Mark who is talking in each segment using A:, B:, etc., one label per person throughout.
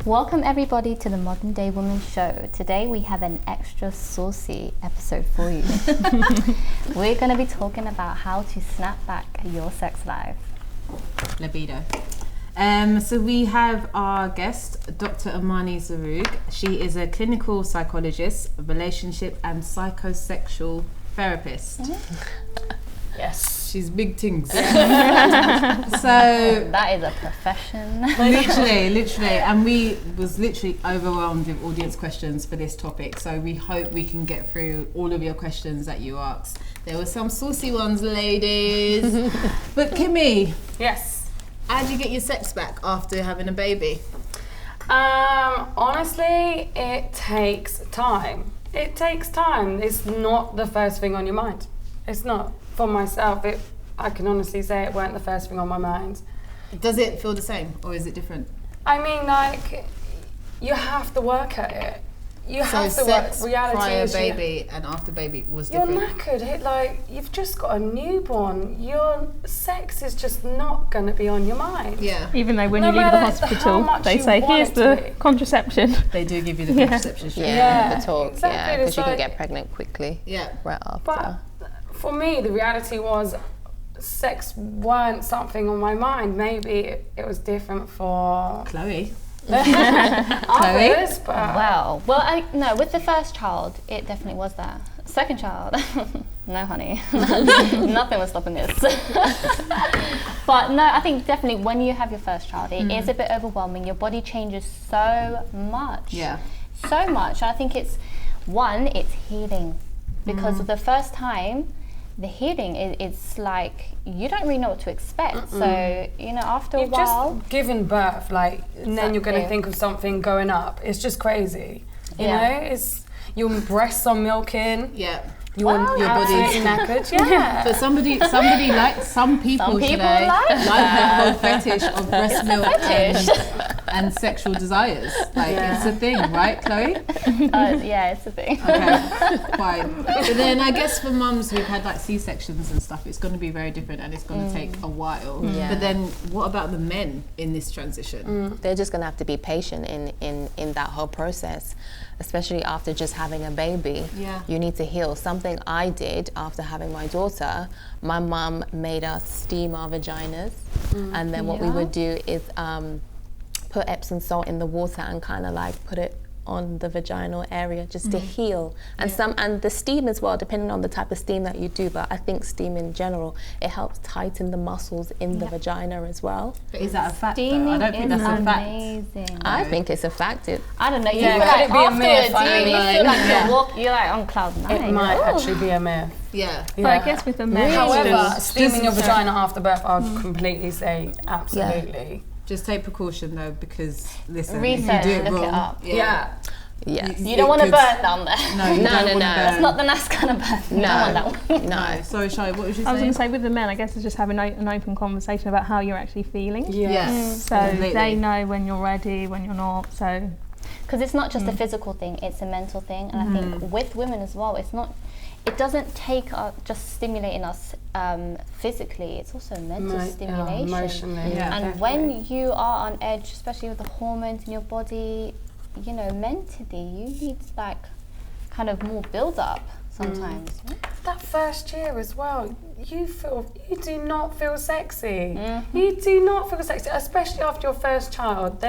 A: Welcome everybody to the Modern Day Woman Show. Today we have an extra saucy episode for you. We're going to be talking about how to snap back your sex life.
B: Libido. So we have our guest, Dr Amani Zarroug. She is a clinical psychologist, relationship and psychosexual therapist.
C: Yes.
B: She's big things. So
A: that is a profession.
B: literally, and we was literally overwhelmed with audience questions for this topic. So we hope we can get through all of your questions that you asked. There were some saucy ones, ladies. But Kimmy,
C: Yes.
B: how did you get your sex back after having a baby?
C: Honestly, it takes time. It takes time. It's not the first thing on your mind. It's not. For myself, I can honestly say it weren't the first thing on my mind.
B: Does it feel the same or is it different?
C: I mean, like, you have to work at it. You have to work.
B: Sex
C: Reality
B: prior
C: is
B: baby and after baby was
C: you're
B: different.
C: knackered. You've just got a newborn. Your sex is just not going to be on your mind.
B: Yeah.
D: Even though when
C: No
D: you leave the
C: matter how
D: hospital,
C: much
D: they
C: you
D: say,
C: want
D: here's
C: it to
D: the
C: be."
D: contraception.
B: They do give you the contraception shot.
C: Yeah,
E: the talk,
C: exactly.
E: because
C: It's
E: you can
C: like-
E: get pregnant quickly.
B: Yeah.
E: Right after.
C: But for me, the reality was sex weren't something on my mind. Maybe it was different for
B: Chloe.
C: others, but
A: Well, no, with the first child, it definitely was that. Second child, no honey, nothing was stopping this. But no, I think definitely when you have your first child, it is a bit overwhelming. Your body changes so much.
B: Yeah.
A: So much. I think it's healing. Because the first time, the healing, it's like, you don't really know what to expect. So, after a
C: you've
A: while...
C: just given birth, and then you're going to think of something going up. It's just crazy. You know, it's your breasts are milking.
B: Yeah.
C: Your
B: body's
C: knackered. Yeah.
B: But somebody like some people today
A: like
B: the whole fetish of breast milk
A: fetish.
B: and sexual desires. It's a thing, right, Chloe?
A: Yeah, it's a thing.
B: Okay, fine. But then I guess for mums who've had C-sections and stuff, it's going to be very different and it's going to take a while.
E: Yeah.
B: But then what about the men in this transition?
E: They're just going to have to be patient in that whole process, especially after just having a baby.
B: Yeah.
E: You need to heal. Something I did after having my daughter, my mum made us steam our vaginas, and then what we would do is put Epsom salt in the water and kind of put it on the vaginal area just to heal. And and the steam as well, depending on the type of steam that you do, but I think steam in general, it helps tighten the muscles in the vagina as well.
B: But is that a fact
A: Steaming
B: though? I don't think
A: is
B: that's a fact.
A: amazing.
E: I think it's a fact.
A: I don't know. You
C: Yeah,
A: feel
C: could it be a myth?
A: afterwards,
C: I
A: you
C: mean,
A: feel like you're on cloud nine.
C: It might
A: Ooh.
C: actually be a myth.
B: Yeah.
D: But I guess with the men,
C: However,
D: it's
C: steaming your vagina after birth, I would completely say absolutely.
B: Just take precaution though, because listen,
A: Research,
B: if you do it
A: look
B: wrong,
A: it up.
C: Yeah.
E: yes.
A: You don't want to burn down there.
B: No, you don't wanna burn.
A: That's not the nice kind of burn. You don't want that one.
E: No.
B: Sorry, Shai, what was you
D: I was
B: saying?
D: going to say with the men, I guess it's just having an open conversation about how you're actually feeling.
B: Yes.
D: So
B: Completely.
D: they know when you're ready, when you're not. So
A: Because it's not just a physical thing, it's a mental thing. And I think with women as well, it doesn't take just stimulating us physically, it's also mental stimulation.
C: Emotionally.
B: Yeah.
A: And when you are on edge, especially with the hormones in your body, mentally, you need kind of more build up sometimes.
C: That first year as well, you do not feel sexy. You do not feel sexy, especially after your first child.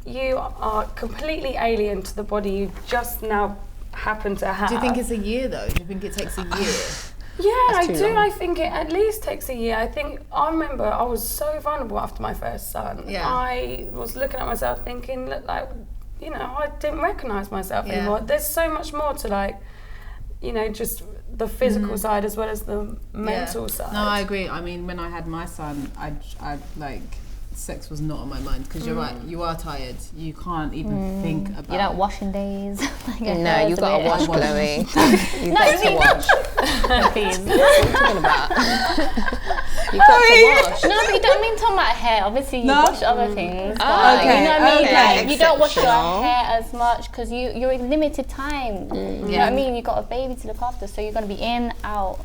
C: You are completely alien to the body you just now happen to have.
B: Do you think it's a year though? Do you think it takes a year?
C: Yeah, I
E: too
C: do.
E: long.
C: I think it at least takes a year. I remember I was so vulnerable after my first son.
B: Yeah.
C: I was looking at myself thinking, look, I didn't recognise myself
B: Yeah.
C: anymore. There's so much more to just the physical side as well as the mental side.
B: No, I agree. I mean, when I had my son, I sex was not on my mind because you're right. You are tired. You can't even think about.
A: You don't wash in days.
E: No, you gotta wash, Chloe. You
A: No,
E: got to
A: you
E: wash.
A: Please.
E: What are you talking about? You got to wash.
A: No, but you don't mean talking about hair. Obviously, you
B: No?
A: wash other things. But
B: okay,
A: you know what I mean?
E: okay.
A: You don't wash your
E: Exceptional.
A: hair as much because you're in limited time. You know what I mean? You got a baby to look after, so you're going to be in, out.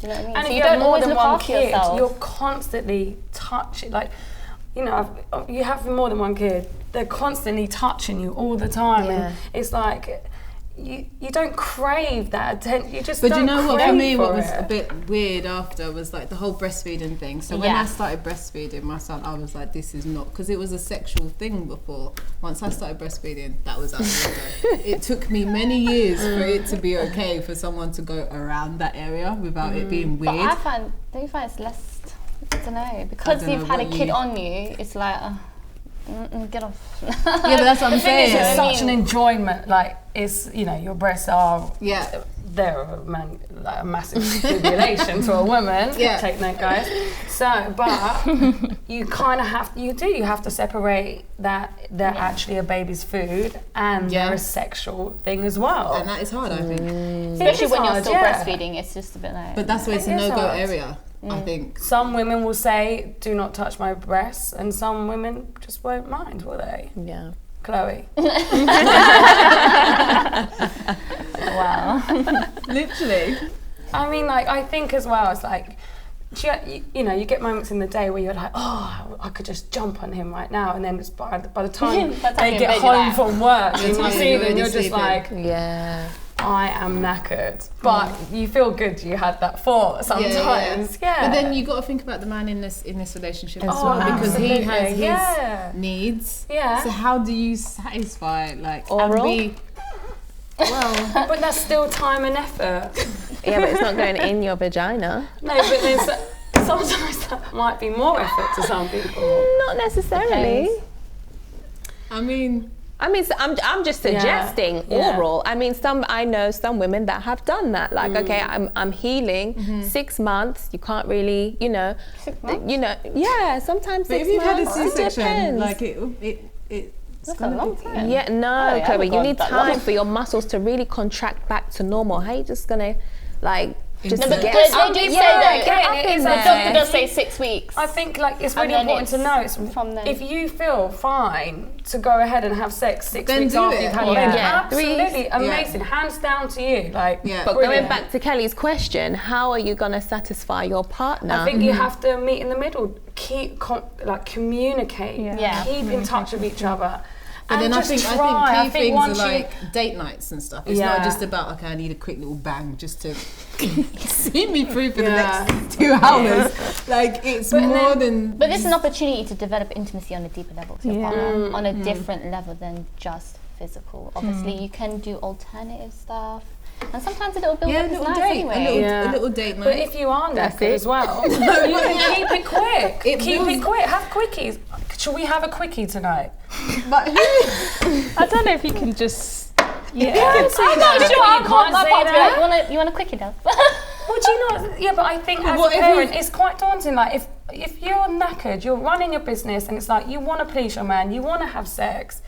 A: Do you know what I mean?
C: And
A: so
C: if
A: you
C: you have
A: don't
C: more
A: always
C: than
A: look
C: one
A: after
C: kid,
A: yourself.
C: you're constantly touching. you know, you have more than one kid, they're constantly touching you all the time, and it's like you don't crave that attention. You just. But
B: you know what? For me, what was
C: it.
B: a bit weird after was like the whole breastfeeding thing. So when I started breastfeeding my son, I was like, this is not, because it was a sexual thing before. Once I started breastfeeding, that was out the window. It took me many years for it to be okay for someone to go around that area without it being weird.
A: But don't you find it's less? I don't know, because you've had a kid on you. It's like. Get off.
B: Yeah, but that's what I'm saying.
C: It's such an enjoyment. Like, it's, you know, your breasts are.
B: Yeah.
C: They're a massive stimulation to a woman.
B: Yeah.
C: Take note, guys. So, but you kind of have to separate that they're actually a baby's food and they're a sexual thing as well.
B: And that is hard, I think.
A: Especially when you're still breastfeeding, it's just a bit like.
B: But that's why it's a no-go area. I think
C: some women will say, "Do not touch my breasts," and some women just won't mind, will they?
E: Yeah.
C: Chloe.
A: Wow.
B: Literally.
C: I mean, like, I think as well, it's like, you know, you get moments in the day where you're like, oh, I could just jump on him right now, and then it's by the time they get home from work and you see them, you're just like, I am knackered. But you feel good you had that thought sometimes. Yeah.
B: But then you got to think about the man in this relationship as well, because he has his needs. Yeah. So how do you satisfy, like,
E: oral?
C: Well, but that's still time and effort.
E: Yeah, but it's not going in your vagina.
C: No, but then sometimes that might be more effort to some people.
E: Not necessarily.
B: I mean,
E: so I'm just suggesting oral. I mean, I know some women that have done that. Like, okay, I'm healing. 6 months, you can't really, you know,
A: 6 months?
E: you know, sometimes 6 months.
B: But if you've had a C-section,
E: depends.
B: like it's
A: That's a long time.
E: Yeah, no, Chloe, you need time
A: long.
E: for your muscles to really contract back to normal. How are you just gonna, like, just
A: But
E: get
A: they do say that.
E: in
A: The
E: there.
A: doctor does say 6 weeks.
C: I think, like, it's
A: And
C: really
A: then
C: important to know. It's
A: from then.
C: if you feel fine to go ahead and have sex 6
B: Then
C: weeks
B: do
C: after
B: it.
C: you've had a
A: Yeah.
C: baby,
E: Yeah.
C: absolutely amazing. Hands down to you. Like,
E: But going back to Kelly's question, how are you gonna satisfy your partner?
C: I think you have to meet in the middle. Keep communicate.
A: Yeah.
C: Keep in touch with each other.
B: But
C: and
B: then I
C: just
B: think
C: try.
B: key things
C: once
B: are like date nights and stuff. It's not just about, okay, I need a quick little bang just to see me through for the next 2 hours. Like, it's more than.
A: But there's an opportunity to develop intimacy on a deeper level with your partner, on a different level than just physical. Obviously, you can do alternative stuff. And sometimes a little build up is nice anyway.
B: A little date night.
C: But if you are knackered as well, you can keep it quick. Keep it quick. Have quickies. Should we have a quickie tonight?
B: But
D: I don't know if you can just.
A: I'm not sure. I can't my partner be like, you want a quickie though?
C: Would you not? Yeah, but I think as a parent, it's quite daunting. Like, if you're knackered, you're running your business, and it's like you want to please your man, you want to have sex.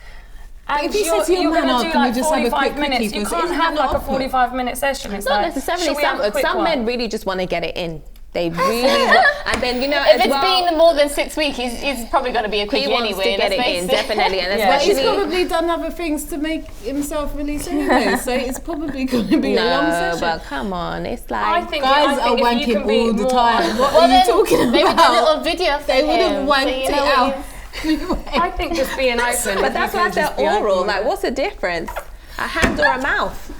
C: And
B: if you say to your man,
C: going to do
B: can we
C: like
B: just have a
C: 45
B: quick
C: minutes.
B: quickie?
C: You can't have like a 45-minute session. It's
E: not
C: like,
E: necessarily.
C: should we have a quick
E: Some
C: one?
E: men really just want to get it in. They really want, and then, you know,
A: If
E: as
A: it's
E: well,
A: been more than 6 weeks, he's probably going to be a
E: he
A: quickie
E: wants
A: anyway.
E: to get it in, definitely, and
B: But he's
E: especially.
B: probably done other things to make himself release anyway, so it's probably going to be a long
E: No,
B: session.
E: but come on, it's like
C: I think
B: Guys
C: I think
B: are
C: if you
B: wanking
C: can be
B: all the
C: more-
B: time. What
A: Well,
B: are you
A: then
B: talking about?
A: they would do a little video for
B: They would have
A: him,
B: wanked
A: so you
B: it
A: know
B: out.
C: I think just being open.
E: But that's why I said oral. Like, what's the difference? A hand or a mouth?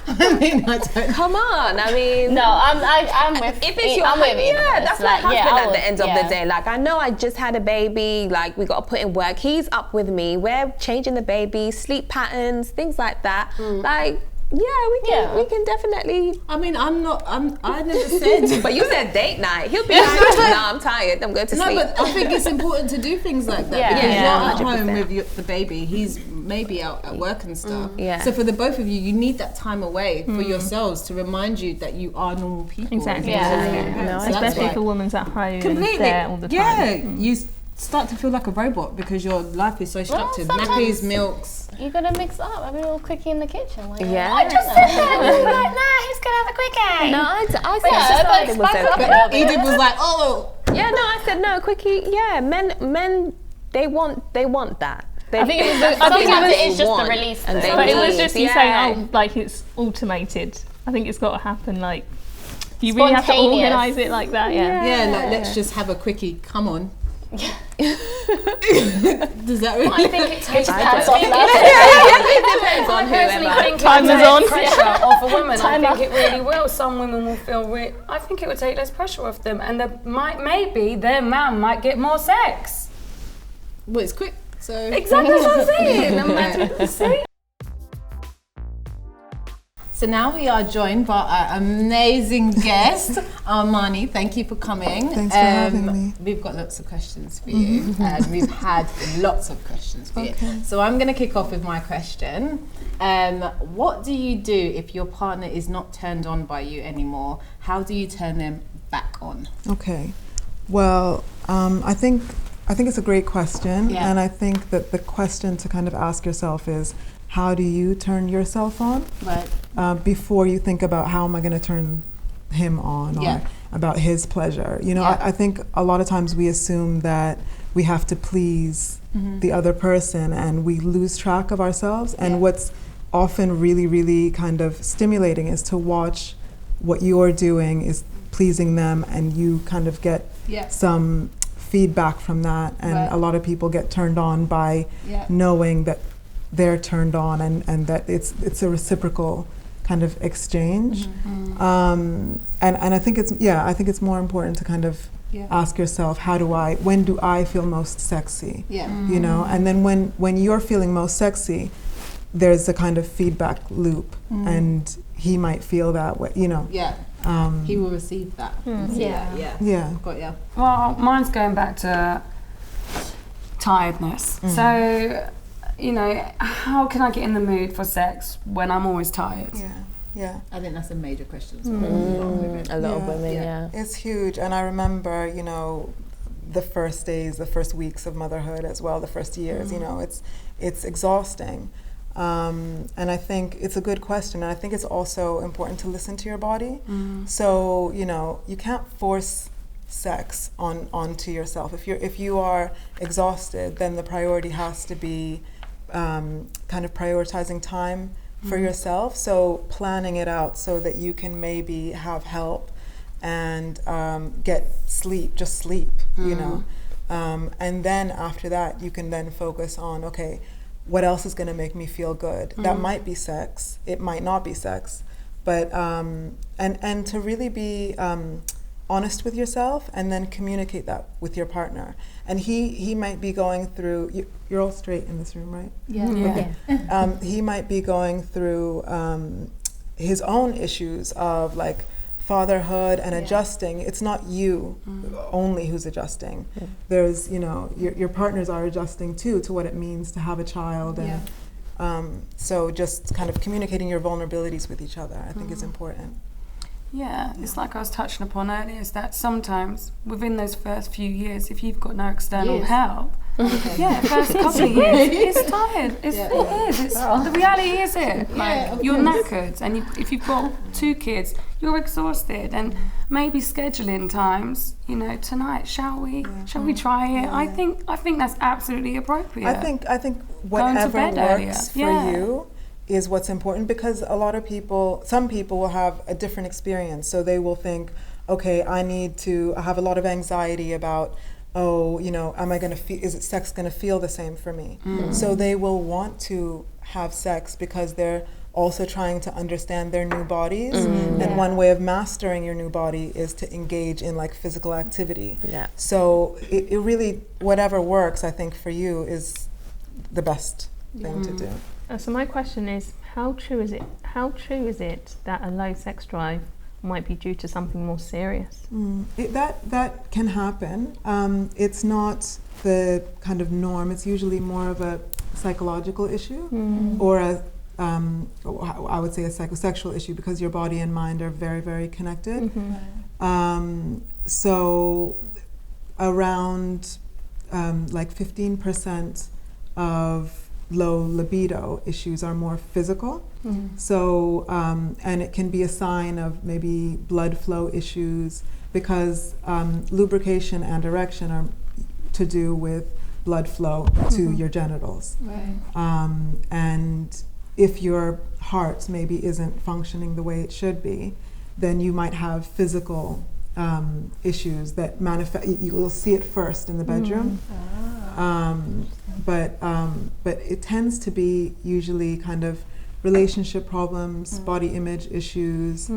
B: I mean, I don't.
E: Come on. I mean,
A: No, I'm with.
E: if it's your
A: I'm with you.
E: that's my
A: Like,
E: husband
A: I
E: at
A: would,
E: the end of the day. Like, I know I just had a baby. Like, we got to put in work. He's up with me. We're changing the baby, sleep patterns, things like that. Like, we can definitely.
B: I mean, I never said.
E: But you said date night. He'll be like, nah, I'm tired. I'm going to sleep.
B: No, but I think it's important to do things like that because you're at home with the baby. He's maybe out at work and stuff.
E: Yeah.
B: So for the both of you, you need that time away for yourselves to remind you that you are normal people.
D: Exactly.
E: No,
B: So that's
D: Especially
B: why-
D: if a woman's at home
B: completely.
D: and there all the time.
B: Yeah, you start to feel like a robot because your life is so structured.
A: sometimes-
B: Nappies, milks.
A: You gotta mix up. Have a little quickie in the kitchen. Like,
E: Yeah.
A: I just said that. And you're like, nah, he's gonna have a quickie.
E: No, I said
A: but
E: it was
A: spice it up a
E: okay.
A: little bit.
B: Edith was like, oh.
E: Yeah, no, I said no, quickie. Yeah, men, they want that.
A: I think it was. Sometimes it is just the release.
E: And
A: though.
E: they
D: But it was
E: need,
D: just you saying, oh, like it's automated. I think it's got to happen. Like You really have to
A: Spontaneous.
D: organise it like that,
B: Yeah, like let's just have a quickie. Come on. Does that really?
A: I think it takes
E: I
A: pass
E: don't.
A: off that.
E: It depends on
C: I personally
E: whoever.
C: think
D: Time
C: it
D: is
C: would
D: on.
C: take pressure off a woman. I
A: Timer.
C: think it really will. Some women will feel I think it would take less pressure off them, and maybe their man might get more sex.
B: Well, it's quick. So
C: Exactly what I'm saying. See?
B: So now we are joined by our amazing guest, Amani. Thank you for coming.
F: Thanks for having me.
B: We've got lots of questions for you, and we've had lots of questions for you. So I'm going to kick off with my question. What do you do if your partner is not turned on by you anymore? How do you turn them back on?
F: Okay. Well, I think it's a great question,
B: Yeah.
F: and I think that the question to kind of ask yourself is, how do you turn yourself on?
B: Right.
F: Before you think about how am I going to turn him on,
B: Yeah.
F: or about his pleasure. You know,
B: Yeah.
F: I think a lot of times we assume that we have to please the other person, and we lose track of ourselves. And
B: Yeah.
F: what's often really, really kind of stimulating is to watch what you're doing is pleasing them, and you kind of get
B: Yeah.
F: some feedback from that. And
B: Right.
F: a lot of people get turned on by
B: Yeah.
F: knowing that they're turned on, and that it's a reciprocal kind of exchange. And I think it's more important to kind of
B: Yeah.
F: ask yourself, when do I feel most sexy?
B: Yeah.
F: You know, and then when you're feeling most sexy, there's a kind of feedback loop, and he might feel that way, you know.
B: Yeah. He will receive that.
A: Yeah.
B: Yeah.
F: Yeah.
B: Got ya.
C: Well, mine's going back to tiredness. So, you know, how can I get in the mood for sex when I'm always tired?
F: Yeah.
B: I think that's a major question. For a lot of women.
E: A lot of
F: Yeah.
E: women,
B: Yeah.
E: yeah.
F: It's huge. And I remember, you know, the first days, the first weeks of motherhood as well, the first years, you know, it's exhausting. And I think it's a good question. And I think it's also important to listen to your body. So, you know, you can't force sex onto yourself. If you are exhausted, then the priority has to be kind of prioritizing time for yourself. So planning it out so that you can maybe have help and get sleep, just sleep, you know. And then after that, you can then focus on, okay, what else is going to make me feel good? That might be sex. It might not be sex. But, and to really be honest with yourself, and then communicate that with your partner. And he might be going through, you're all straight in this room, right?
C: Yeah.
F: He might be going through his own issues of like fatherhood and adjusting. It's not you only who's adjusting. There's, you know, your partners are adjusting too to what it means to have a child. And so just kind of communicating your vulnerabilities with each other, I think is important.
C: Yeah, it's like I was touching upon earlier, is that sometimes within those first few years, if you've got no external help, first couple of years, it's tired. It is. It's, the reality is it. Like, you're knackered, and if you've got 2 kids, you're exhausted, and maybe scheduling times. You know, tonight, shall we try it? I think that's absolutely appropriate.
F: I think
C: Going to
F: whatever
C: bed earlier.
F: works for
C: Yeah.
F: you is what's important, because a lot of people, some people will have a different experience. So they will think, okay, I have a lot of anxiety about, oh, you know, is sex going to feel the same for me? So they will want to have sex because they're also trying to understand their new bodies. And one way of mastering your new body is to engage in like physical activity.
E: Yeah.
F: So it really, whatever works, I think for you is the best thing to do.
D: So my question is, how true is it that a low sex drive might be due to something more serious?
F: That can happen. It's not the kind of norm. It's usually more of a psychological issue, or I would say a psychosexual issue, because your body and mind are very, very connected. So around like 15% of low libido issues are more physical. So, and it can be a sign of maybe blood flow issues, because lubrication and erection are to do with blood flow to your genitals. And if your heart maybe isn't functioning the way it should be, then you might have physical issues that manifest. You will see it first in the bedroom, but it tends to be usually kind of relationship problems, body image issues,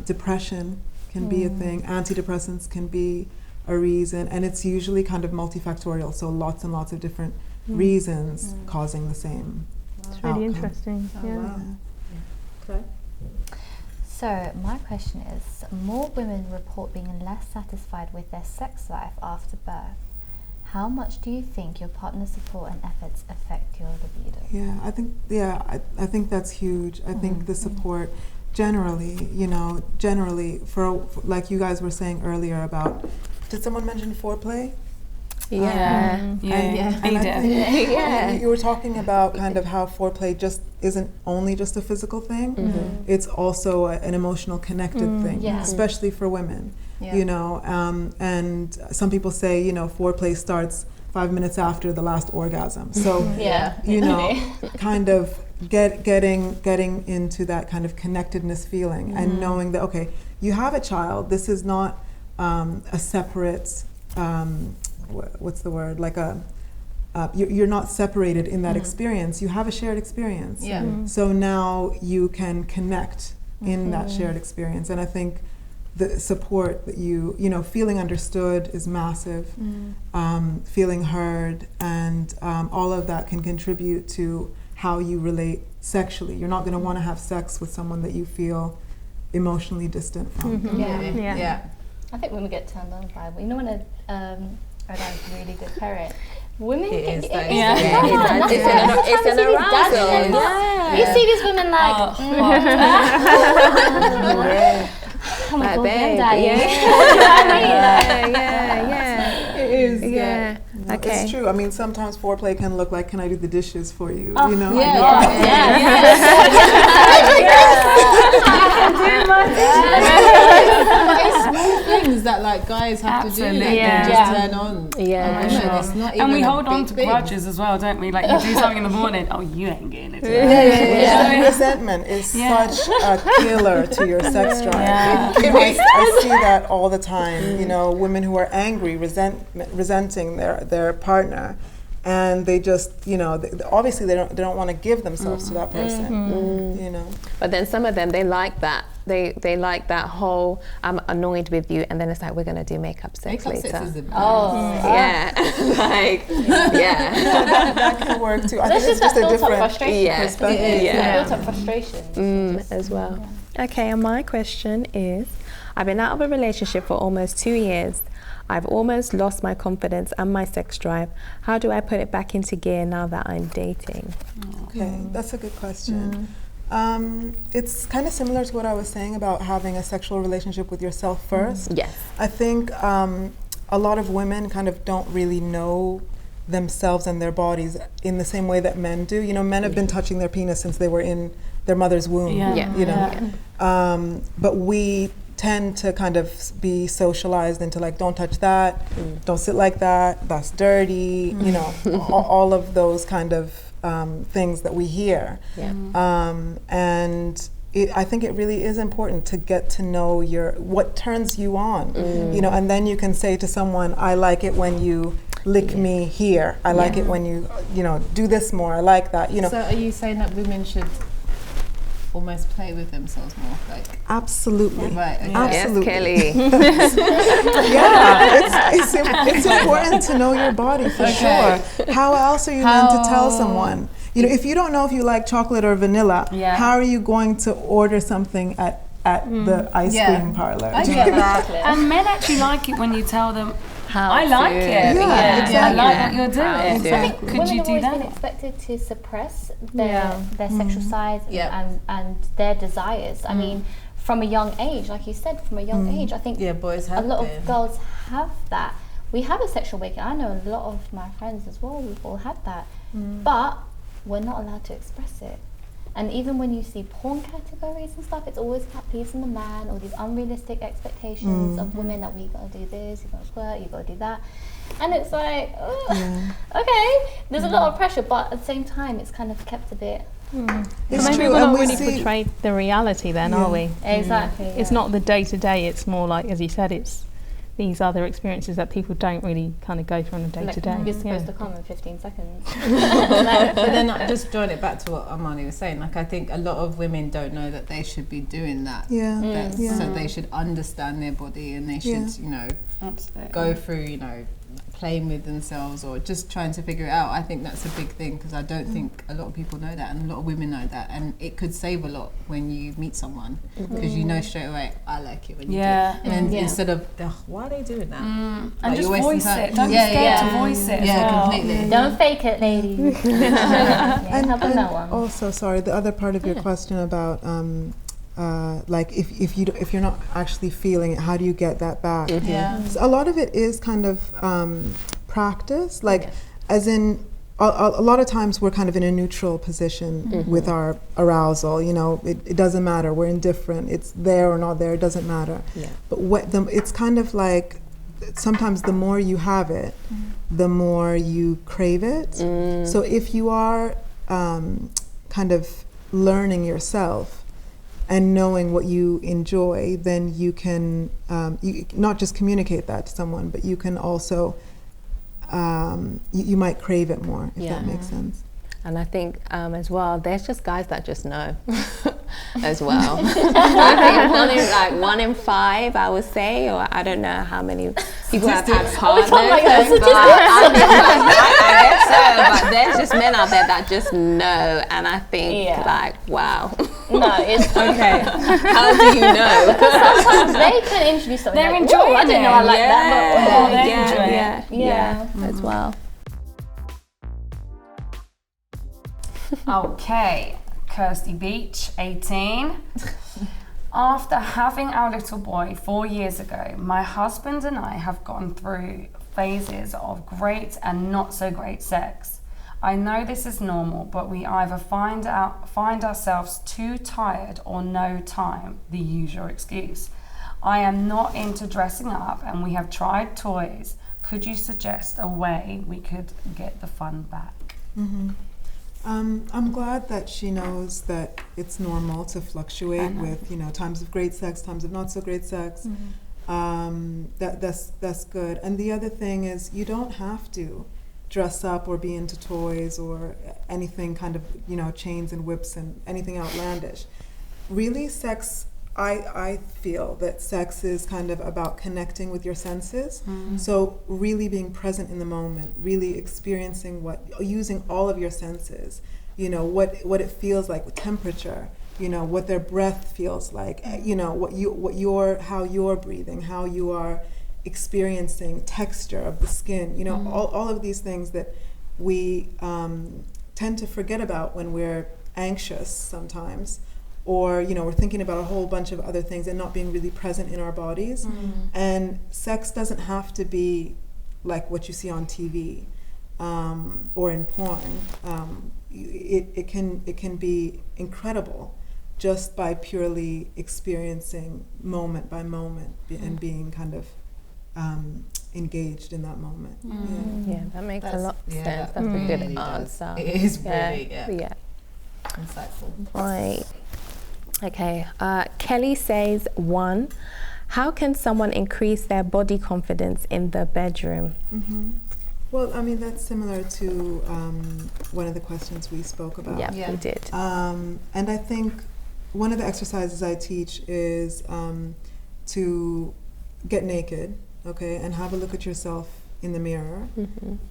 F: depression can be a thing, antidepressants can be a reason, and it's usually kind of multifactorial, so lots and lots of different reasons causing the same
D: It's really interesting.
B: Okay.
A: So my question is, more women report being less satisfied with their sex life after birth. How much do you think your partner's support and efforts affect your libido?
F: I think that's huge. I think the support generally, for like you guys were saying earlier about, did someone mention foreplay?
E: Yeah.
F: You were talking about kind of how foreplay just isn't only just a physical thing. It's also an emotional connected thing, especially for women. And some people say, foreplay starts 5 minutes after the last orgasm. So, kind of getting into that kind of connectedness feeling and knowing that, okay, you have a child. This is not a separate, what's the word? Like you're not separated in that experience. You have a shared experience. So now you can connect in that shared experience. And I think the support that feeling understood is massive. Feeling heard, and all of that can contribute to how you relate sexually. You're not going to want to have sex with someone that you feel emotionally distant from.
A: I think women get turned on by, when a guy's really good parent, women
E: It's an
A: arousal. You see these women like, oh my God, daddy.
F: It is.
E: Okay.
F: It's true. I mean, sometimes foreplay can look like, can I do the dishes for you?
A: Oh,
F: you know?
A: Yeah.
B: It's small things that like guys have to do that can just turn on. It's not even
C: And we hold on
B: big
C: to
B: thing.
C: grudges as well, don't we? Like you do something in the morning, oh, you ain't getting it.
F: Resentment is such a killer to your sex drive. I see that all the time. Women who are angry, resenting their partner, and they just, obviously they don't want to give themselves to that person.
E: But then some of them, they like that. They like that whole, I'm annoyed with you, and then it's like, we're going to do makeup sex later.
B: Sex is the best.
F: That can work too. I think it's just a different perspective.
A: Built up frustration.
E: As well. Okay, and my question is, I've been out of a relationship for almost 2 years. I've almost lost my confidence and my sex drive. How do I put it back into gear now that I'm dating?
F: Okay, that's a good question. It's kind of similar to what I was saying about having a sexual relationship with yourself first.
E: Yes.
F: I think a lot of women kind of don't really know themselves and their bodies in the same way that men do. Men have been touching their penis since they were in their mother's womb. But we tend to kind of be socialized into like, don't touch that, don't sit like that, that's dirty, all of those kind of things that we hear. And I think it really is important to get to know what turns you on, and then you can say to someone, I like it when you lick me here, I like it when you do this more, I like that.
B: So are you saying that women should almost play with themselves more, like?
F: Absolutely.
B: Right. Okay.
F: Absolutely.
E: Yes, Kelly.
F: It's important to know your body for sure. How else are you meant to tell someone? If you don't know if you like chocolate or vanilla, how are you going to order something at the ice cream parlor?
B: I get that.
C: And men actually like it when you tell them, I like it.
F: Exactly.
C: I like what you're doing.
A: I think
C: Could
A: women
C: you
A: have
C: do
A: always
C: that?
A: been expected to suppress their sexual sides and their desires. I mean, from a young age, like you said, from a young age, I think
B: boys
A: a
B: have
A: lot of girls have that. We have a sexual awakening. I know a lot of my friends as well, we've all had that. But we're not allowed to express it. And even when you see porn categories and stuff, it's always about pleasing the man, or these unrealistic expectations of women that we gotta do this, you gotta squirt, you gotta do that. And it's like, okay, there's a lot of pressure, but at the same time, it's kind of kept a bit
F: It's
D: Maybe
F: true,
D: we're
F: and
D: not
F: we
D: really
F: see
D: portrayed the reality then, are we?
A: Exactly.
D: It's not the day-to-day, it's more like, as you said, it's these other experiences that people don't really kind of go through on a day-to-day.
A: You're supposed to come in 15 seconds.
B: But then just drawing it back to what Amani was saying, like I think a lot of women don't know that they should be doing that. So they should understand their body, and they should, you know, go through, you know, playing with themselves or just trying to figure it out. I think that's a big thing, because I don't think a lot of people know that, and a lot of women know that, and it could save a lot when you meet someone, because you know straight away, I like it when you do it. And then instead of, why are they doing that?
C: And
B: Like,
C: just
B: you're
C: voice
B: wasting
C: it.
B: time.
C: Don't be scared to voice it.
B: Yeah,
C: as well.
B: completely.
A: Don't fake it, ladies.
F: and also, sorry, the other part of your question about like if you're not actually feeling it, how do you get that back? So a lot of it is kind of practice, like as in a lot of times we're kind of in a neutral position with our arousal. You know, it doesn't matter. We're indifferent. It's there or not there. It doesn't matter. But it's kind of like sometimes the more you have it, the more you crave it. So if you are kind of learning yourself and knowing what you enjoy, then you can you not just communicate that to someone, but you can also you might crave it more, if that makes sense.
E: And I think as well, there's just guys that just know as well. I think one in 5, I would say, or I don't know how many people have had partners. I guess so, but there's just men out there that just know, and I think like, wow.
A: No, it's
E: okay. How do you know?
A: Sometimes they can introduce something.
C: They're
A: like,
C: enjoying
A: I didn't know I like
C: that.
A: But yeah,
E: as well.
C: Okay, Kirsty Beach, 18. After having our little boy 4 years ago, my husband and I have gone through phases of great and not so great sex. I know this is normal, but we either find ourselves too tired or no time, the usual excuse. I am not into dressing up, and we have tried toys. Could you suggest a way we could get the fun back?
F: I'm glad that she knows that it's normal to fluctuate with, you know, times of great sex, times of not so great sex. That's good. And the other thing is, you don't have to dress up or be into toys or anything kind of, you know, chains and whips and anything outlandish. Really, sex, I feel that sex is kind of about connecting with your senses. So really being present in the moment, really experiencing using all of your senses, you know, what it feels like with temperature, you know, what their breath feels like, you know, how you're breathing, how you are experiencing texture of the skin, you know, all of these things that we tend to forget about when we're anxious sometimes, or, you know, we're thinking about a whole bunch of other things and not being really present in our bodies. And sex doesn't have to be like what you see on TV or in porn. It can be incredible just by purely experiencing moment by moment and being kind of engaged in that moment.
E: Yeah, that makes a lot of sense. That's a good answer.
B: It is really insightful.
E: Right. Okay. Kelly says, 1, how can someone increase their body confidence in the bedroom?
F: Well, I mean, that's similar to one of the questions we spoke about.
E: Yeah, we did.
F: And I think one of the exercises I teach is to get naked, okay, and have a look at yourself in the mirror,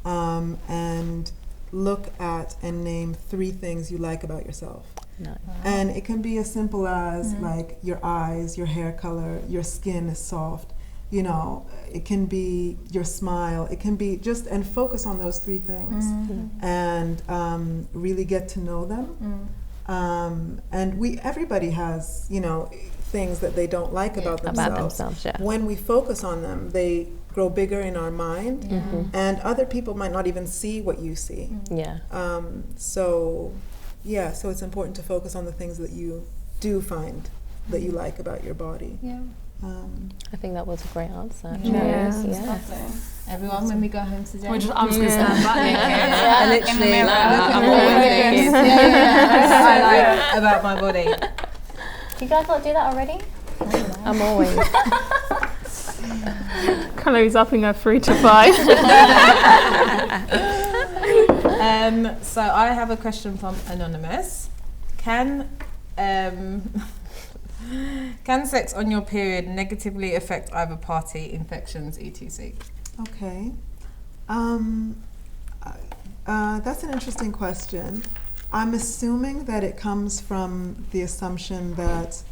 F: and look at and name 3 things you like about yourself.
E: Nice.
F: And it can be as simple as like your eyes, your hair color, your skin is soft, you know, it can be your smile, it can be just, and focus on those 3 things and really get to know them. And everybody has, you know, things that they don't like about themselves. When we focus on them, they grow bigger in our mind, and other people might not even see what you see. So it's important to focus on the things that you do find that you like about your body.
E: I think that was a great answer.
D: Yeah.
B: Everyone, when we go home today,
C: I'm just gonna stand back naked.
B: I literally
C: in the mirror.
B: I'm always naked. That's what I like about my body.
A: You guys not do that already?
E: I'm always.
D: Chloe's upping her 3 to 5.
B: So I have a question from Anonymous. Can sex on your period negatively affect either party, infections, etc.?
F: Okay. That's an interesting question. I'm assuming that it comes from the assumption that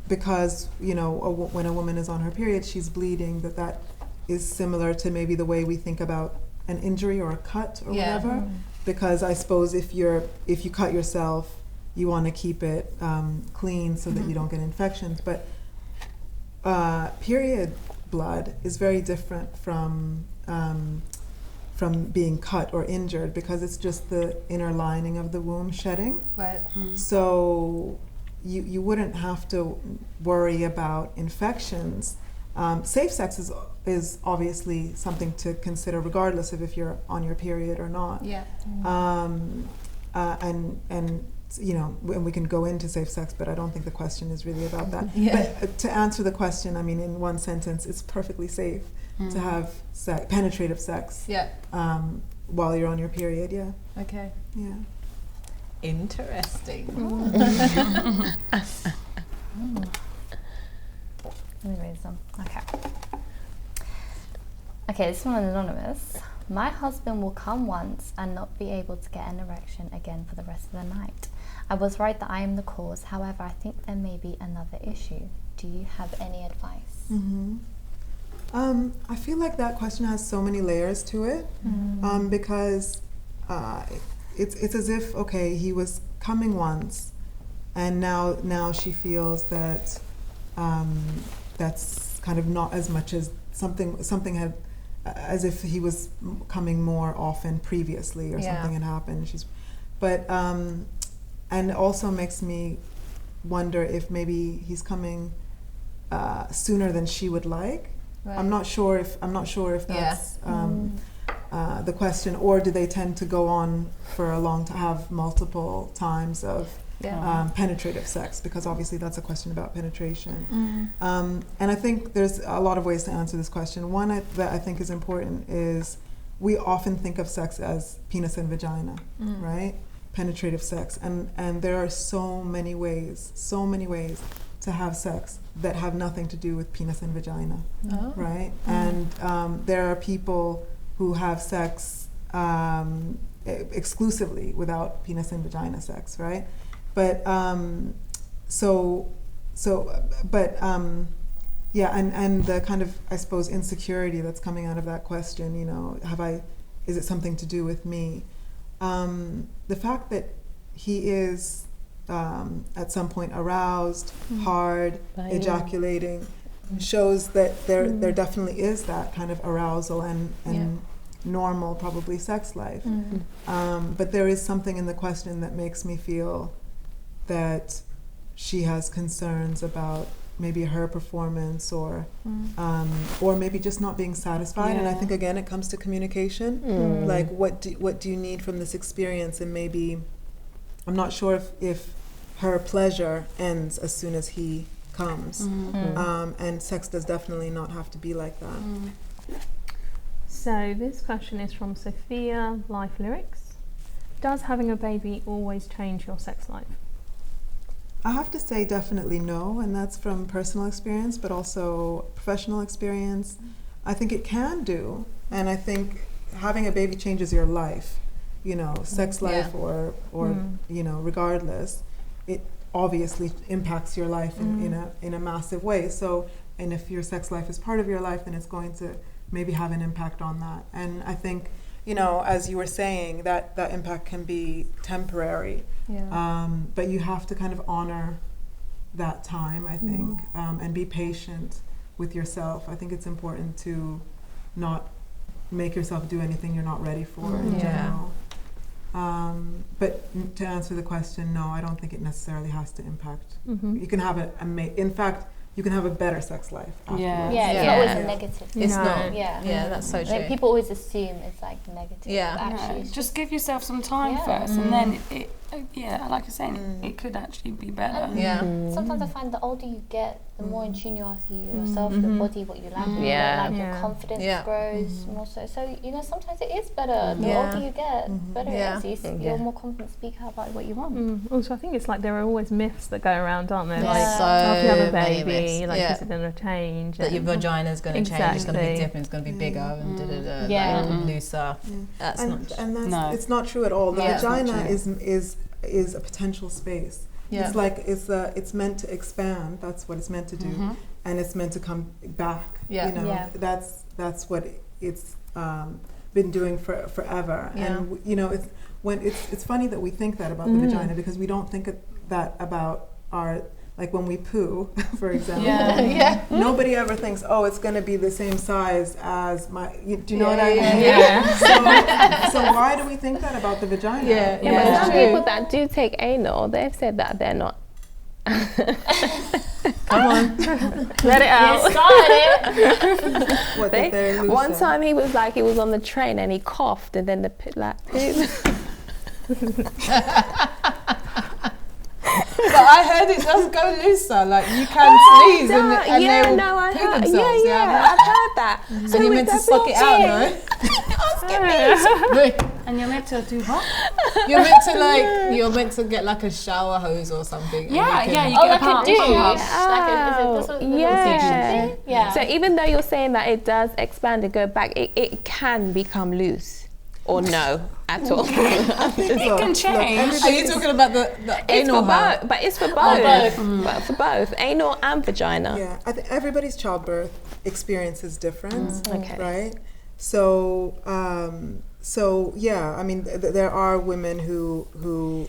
F: because, you know, when a woman is on her period, she's bleeding, that is similar to maybe the way we think about an injury or a cut or whatever. Because I suppose if you cut yourself, you want to keep it clean so that you don't get infections. But period blood is very different from being cut or injured, because it's just the inner lining of the womb shedding.
B: Right.
F: So you wouldn't have to worry about infections. Safe sex is obviously something to consider regardless of if you're on your period or not.
B: Yeah.
F: And you know, and we can go into safe sex, but I don't think the question is really about that.
B: Yeah.
F: But to answer the question, I mean, in one sentence, it's perfectly safe to have penetrative sex.
B: Yeah.
F: While you're on your period. Yeah.
B: Okay.
F: Yeah.
B: Interesting.
A: Let me read some. Okay, this one is anonymous. My husband will come once and not be able to get an erection again for the rest of the night. I was right that I am the cause. However, I think there may be another issue. Do you have any advice?
F: I feel like that question has so many layers to it, because it's as if, okay, he was coming once, and now she feels that that's kind of not as much as something had, as if he was coming more often previously or something had happened. And also makes me wonder if maybe he's coming sooner than she would like. Right. I'm not sure if that's the question, or do they tend to go on for a long time, have multiple times of penetrative sex, because obviously that's a question about penetration. And I think there's a lot of ways to answer this question. One that I think is important is we often think of sex as penis and vagina, right? Penetrative sex, and there are so many ways to have sex that have nothing to do with penis and vagina, right? And there are people who have sex exclusively without penis and vagina sex, right? But and the kind of, I suppose, insecurity that's coming out of that question, you know, is it something to do with me? The fact that he is at some point aroused, hard, ejaculating, shows that there definitely is that kind of arousal and normal, probably, sex life. But there is something in the question that makes me feel that she has concerns about maybe her performance or maybe just not being satisfied. And I think again it comes to communication. Like what do you need from this experience? And maybe I'm not sure if her pleasure ends as soon as he comes. And sex does definitely not have to be like that.
D: So this question is from Sophia Life Lyrics. Does having a baby always change your sex life?
F: I have to say definitely no, and that's from personal experience, but also professional experience. I think it can do, and I think having a baby changes your life, you know, sex life or you know, regardless, it obviously impacts your life in a massive way. So, and if your sex life is part of your life, then it's going to maybe have an impact on that. And I think, you know, as you were saying, that impact can be temporary. But you have to kind of honor that time, I think, and be patient with yourself. I think it's important to not make yourself do anything you're not ready for in general. But to answer the question, no, I don't think it necessarily has to impact. You can have in fact, you can have a better sex life afterwards.
A: Yeah, it's not always a negative.
G: It's not.
A: Yeah.
G: Yeah, that's so
A: I think
G: true.
A: people always assume it's like negative.
G: Yeah.
A: But actually, it's
C: Just give yourself some time first, and then it, like you're saying, it could actually be better.
G: Yeah.
A: sometimes I find the older you get, the more in tune you are to yourself, your body, what you like, your confidence grows more so. So, you know, sometimes it is better. The older you get, better it is. You're more confident to speak out about what you want.
D: Also, I think it's like there are always myths that go around, aren't there?
A: Yeah.
D: Like,
G: So
D: after you have a
G: many
D: baby,
G: myths.
D: like, is it going to change?
G: That your vagina's going to change, it's going to be
D: Exactly.
G: different, it's going to be bigger and like looser. That's
F: And that's
C: No.
F: it's not true at all. The
G: Yeah.
F: vagina
C: It's not
F: is a potential space.
G: Yeah.
F: It's like it's meant to expand. That's what it's meant to do, and it's meant to come back.
G: Yeah.
F: You know,
A: Yeah.
F: that's what it's been doing forever.
G: Yeah.
F: And you know, it's funny that we think that about the vagina, because we don't think that about our, like when we poo, for example. Nobody ever thinks, oh, it's going to be the same size as my. Do you know what I mean? So why do we think that about the vagina?
E: Yeah, but some people that do take anal, they've said that they're not.
F: Come on.
D: Let it out.
F: What, that they're looser?
E: One time he was on the train and he coughed and then the poop.
G: But I heard it does go looser, like you can sneeze and they will poo themselves.
E: I've heard that.
G: So you're meant to suck it out, no?
C: And you're meant to do what?
G: You're meant to get like a shower hose or something.
C: Yeah,
G: and
C: yeah, you
A: Oh,
C: get
A: like
C: a
A: a douche.
E: Oh, yeah.
A: Yeah.
E: So even though you're saying that it does expand and go back, it can become loose. Or no, at all.
C: It can change.
G: Are you talking about the
E: It's
G: anal
E: for
G: hole?
E: both, but it's for both. But for both, anal and vagina.
F: Yeah, I think everybody's childbirth experience is different,
E: Okay.
F: right? So, yeah, I mean, there are women who will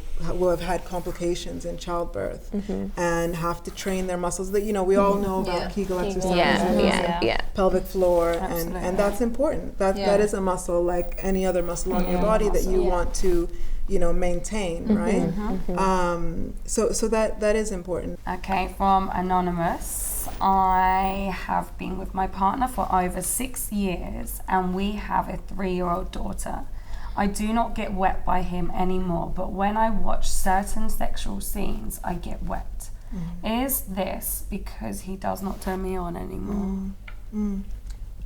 F: have had complications in childbirth and have to train their muscles. That, you know, we all know about Kegel exercises, pelvic floor, and that's important. That is a muscle like any other muscle on your body that you want to, you know, maintain, right? So that is important.
C: Okay, from Anonymous. I have been with my partner for over 6 years and we have a 3-year-old daughter. I do not get wet by him anymore, but when I watch certain sexual scenes, I get wet. Is this because he does not turn me on anymore?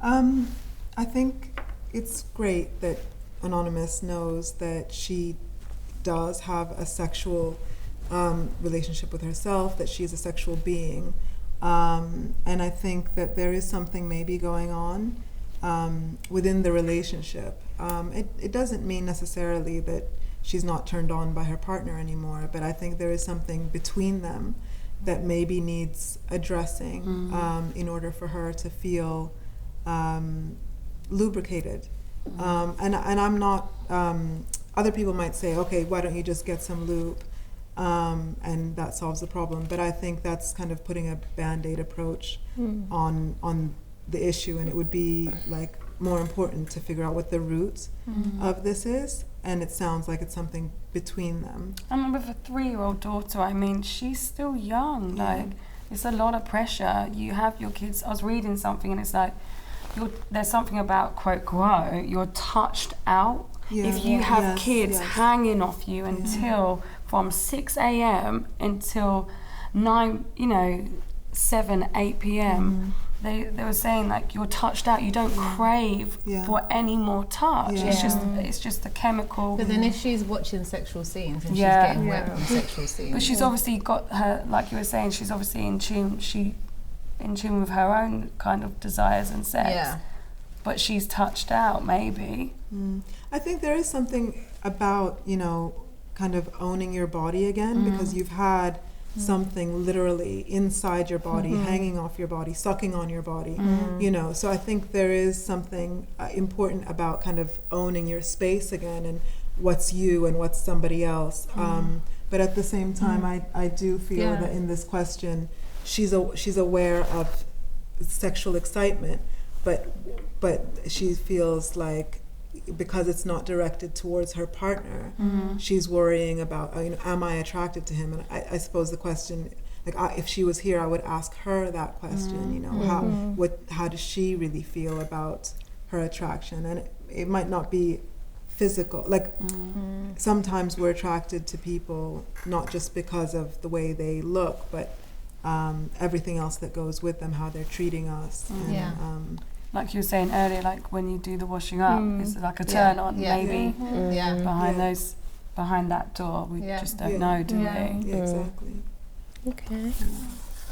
F: I think it's great that Anonymous knows that she does have a sexual relationship with herself, that she's a sexual being. And I think that there is something maybe going on within the relationship. It doesn't mean necessarily that she's not turned on by her partner anymore, but I think there is something between them that maybe needs addressing in order for her to feel lubricated. And I'm not, other people might say, okay, why don't you just get some lube? And that solves the problem. But I think that's kind of putting a Band-Aid approach on the issue, and it would be like more important to figure out what the root of this is. And it sounds like it's something between them.
C: And with a 3-year-old daughter, I mean, she's still young. Like, it's a lot of pressure. You have your kids. I was reading something, and it's like, there's something about, quote, grow. You're touched out. If you have kids hanging off you until from 6 a.m. until 7, 8 p.m. They were saying, like, you're touched out. You don't crave for any more touch. It's just the chemical.
G: But then if she's watching sexual scenes and she's getting wet from sexual scenes.
C: But she's obviously got her, like you were saying, she's obviously in tune with her own kind of desires and sex.
G: Yeah.
C: But she's touched out, maybe.
F: I think there is something about, kind of owning your body again, because you've had something literally inside your body, hanging off your body, sucking on your body, So I think there is something important about kind of owning your space again and what's you and what's somebody else. But at the same time, I do feel that in this question, she's aware of sexual excitement, but she feels like because it's not directed towards her partner, she's worrying about, am I attracted to him? And I suppose the question like if she was here, I would ask her that question. You know, how does she really feel about her attraction? And it might not be physical. Like sometimes we're attracted to people not just because of the way they look, but everything else that goes with them, how they're treating us. And,
C: like you were saying earlier, like when you do the washing up, it's like a turn on. Maybe behind that door, we just don't know, do we?
F: Yeah, exactly.
E: Okay.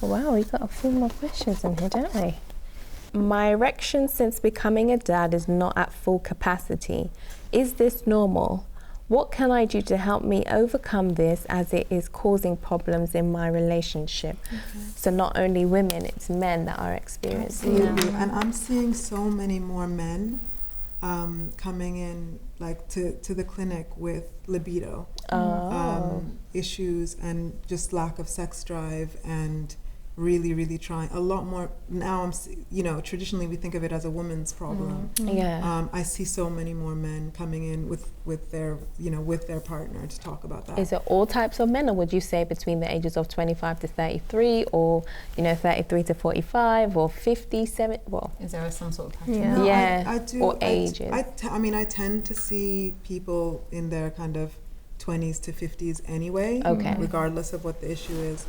E: Wow, we got a few more questions in here, don't we? My erection since becoming a dad is not at full capacity. Is this normal? What can I do to help me overcome this, as it is causing problems in my relationship? So not only women, it's men that are experiencing it.
F: Absolutely. And I'm seeing so many more men coming in, like to the clinic with libido issues and just lack of sex drive, and really trying a lot more. Now traditionally we think of it as a woman's problem. I see so many more men coming in with their partner to talk about that.
E: Is it all types of men, or would you say between the ages of 25 to 33, or 33 to 45, or 57? Well,
B: is there some sort of pattern?
F: No, I do.
E: Or ages.
F: I tend to see people in their kind of 20s to 50s anyway, regardless of what the issue is.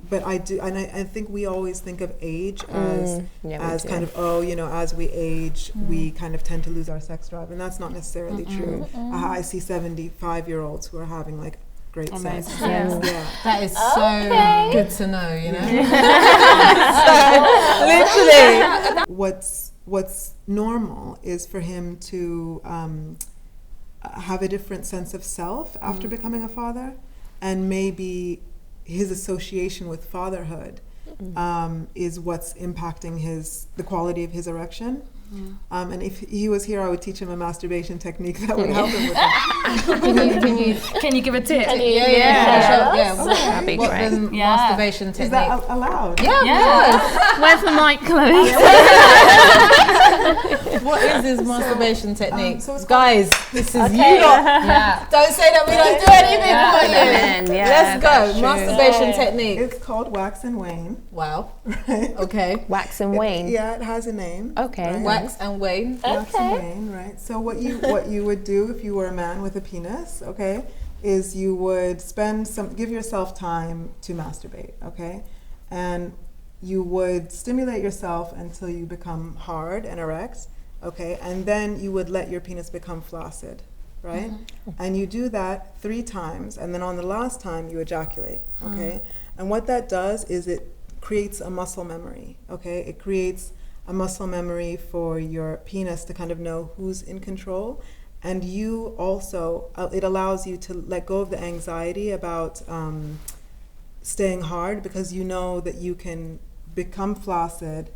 F: But I do, and I think we always think of age as kind of, as we age, we kind of tend to lose our sex drive, and that's not necessarily true. I see 75-year-olds who are having like great sex.
B: That is so good to know, you know.
F: Literally. What's normal is for him to have a different sense of self after becoming a father, and maybe his association with fatherhood is what's impacting the quality of his erection. And if he was here, I would teach him a masturbation technique that would help him with that.
C: Can you give a tip?
E: That'd be
B: what
E: great.
B: the masturbation technique?
F: Is that allowed?
D: Where's the mic, Chloe?
B: What is this masturbation technique?
F: So it's
B: guys, this is you lot. Don't say that we don't do anything for you. Let's go. Masturbation technique.
F: It's called wax and wane.
B: Wow.
F: Right.
B: Okay.
E: Wax and wane.
F: It has a name.
E: Okay.
F: Right?
B: Wax and wane.
F: Wax and wane, right? So what you would do if you were a man with a penis, is you would give yourself time to masturbate, and you would stimulate yourself until you become hard and erect, and then you would let your penis become flaccid, right? And you do that 3 times, and then on the last time you ejaculate, And what that does is it creates a muscle memory, It creates a muscle memory for your penis to kind of know who's in control. And you also, it allows you to let go of the anxiety about staying hard, because you know that you can become flaccid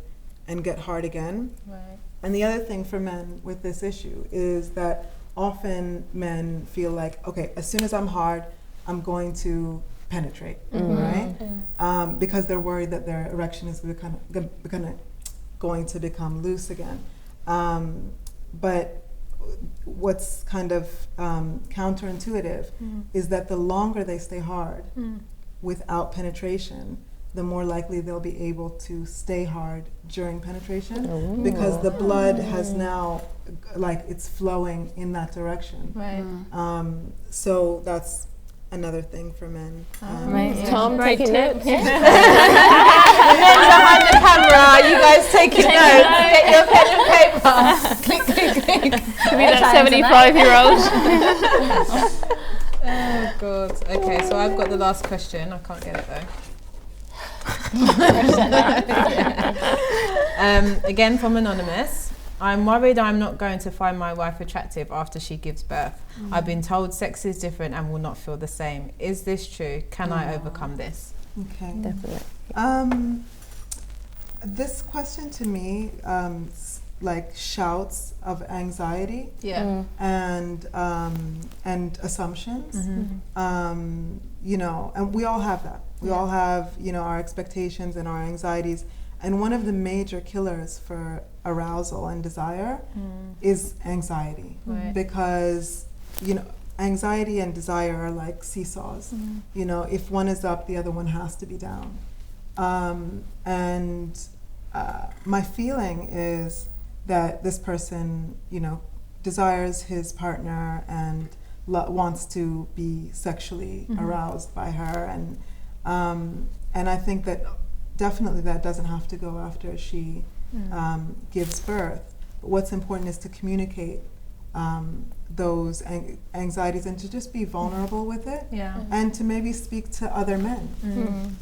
F: and get hard again.
B: Right.
F: And the other thing for men with this issue is that often men feel like, okay, as soon as I'm hard, I'm going to penetrate, right? Because they're worried that their erection is going to become loose again. But what's kind of counterintuitive is that the longer they stay hard without penetration, the more likely they'll be able to stay hard during penetration, because the blood has now, it's flowing in that direction.
B: Right.
F: So that's another thing for men.
E: Tom, taking notes.
B: The men behind the camera, you guys taking notes. Get your pen and paper. Click, click, click.
D: To be that 75-year-old.
B: Oh God. Okay, so I've got the last question. I can't get it though. Again from Anonymous. I'm worried I'm not going to find my wife attractive after she gives birth. I've been told sex is different and will not feel the same. Is this true? Can I overcome this?
F: Okay.
E: Definitely.
F: This question to me, shouts of anxiety and assumptions. And we all have that. We all have, our expectations and our anxieties. And one of the major killers for arousal and desire is anxiety.
B: Right.
F: Because, anxiety and desire are like seesaws. You know, if one is up, the other one has to be down. And my feeling is that this person, you know, desires his partner and wants to be sexually aroused by her, and I think that definitely that doesn't have to go after she gives birth. But what's important is to communicate those anxieties and to just be vulnerable with it, and to maybe speak to other men.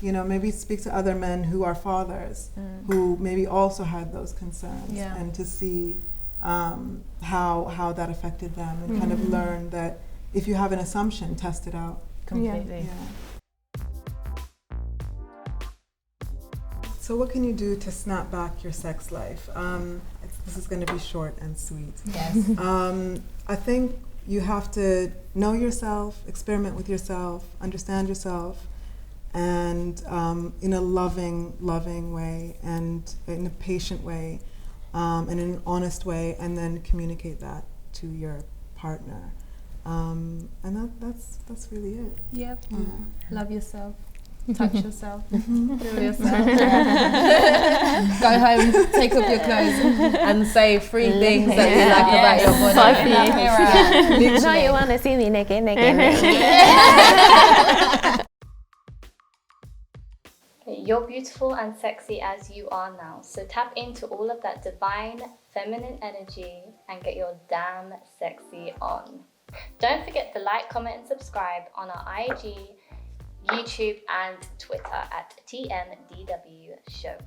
F: You know, maybe speak to other men who are fathers who maybe also had those concerns, and to see how that affected them, and kind of learn that if you have an assumption, test it out.
B: Completely.
F: So what can you do to snap back your sex life? This is going to be short and sweet.
B: Yes.
F: I think you have to know yourself, experiment with yourself, understand yourself, and in a loving way, and in a patient way, and in an honest way, and then communicate that to your partner. And that's really it.
B: Yep. Love yourself. Touch yourself. Feel yourself. Go home, take off your clothes, and say 3 things that you like about your body.
E: No, you want to see me naked.
A: You're beautiful and sexy as you are now. So tap into all of that divine feminine energy and get your damn sexy on. Don't forget to like, comment, and subscribe on our IG, YouTube, and Twitter at TMDW Show.